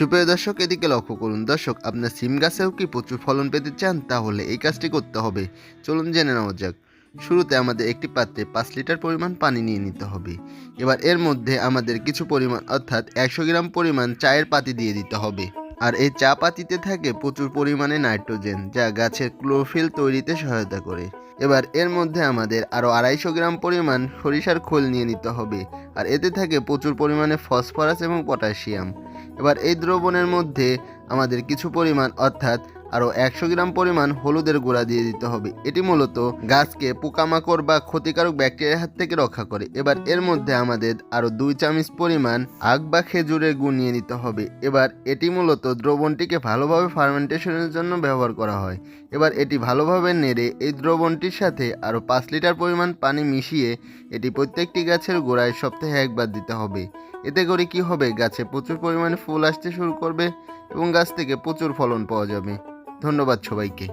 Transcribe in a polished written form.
সুপ্রিয় দর্শক, এদিকে লক্ষ্য করুন। দর্শক, আপনার সিম গাছেও কি প্রচুর ফলন পেতে চান? তাহলে এই কাজটি করতে হবে। চলুন জেনে নেওয়া যাক। শুরুতে আমাদের একটি পাত্রে 5 লিটার পরিমাণ পানি নিয়ে নিতে হবে। এবার এর মধ্যে আমাদের কিছু পরিমাণ অর্থাৎ 100 গ্রাম পরিমাণ চায়ের পাতি দিয়ে দিতে হবে। আর এই চা পাতিতে থাকে প্রচুর পরিমাণে নাইট্রোজেন, যা গাছের ক্লোরোফিল তৈরিতে সহায়তা করে। এবার এর মধ্যে আমাদের আরও 250 গ্রাম পরিমাণ সরিষার খোল নিয়ে নিতে হবে। আর এতে থাকে প্রচুর পরিমাণে ফসফরাস এবং পটাশিয়াম। এবার এই দ্রবণের মধ্যে আমাদের কিছু পরিমাণ অর্থাৎ আরও 100 গ্রাম পরিমাণ হলুদের গুঁড়া দিয়ে দিতে হবে। এটি মূলত গাছকে পোকামাকড় বা ক্ষতিকারক ব্যাকটেরিয়ার হাত থেকে রক্ষা করে। এবার এর মধ্যে আমাদের আরও 2 চামচ পরিমাণ আখ বা খেজুরের গুড় নিয়ে নিতে হবে। এবার এটি মূলত দ্রবণটিকে ভালোভাবে ফার্মেন্টেশনের জন্য ব্যবহার করা হয়। এবার এটি ভালোভাবে নেড়ে এই দ্রবণটির সাথে আরও 5 লিটার পরিমাণ পানি মিশিয়ে এটি প্রত্যেকটি গাছের গোড়ায় সপ্তাহে একবার দিতে হবে। এতে করে কি হবে, গাছে প্রচুর পরিমাণে ফুল আসতে শুরু করবে এবং গাছ থেকে প্রচুর ফলন পাওয়া যাবে। ধন্যবাদ সবাইকে।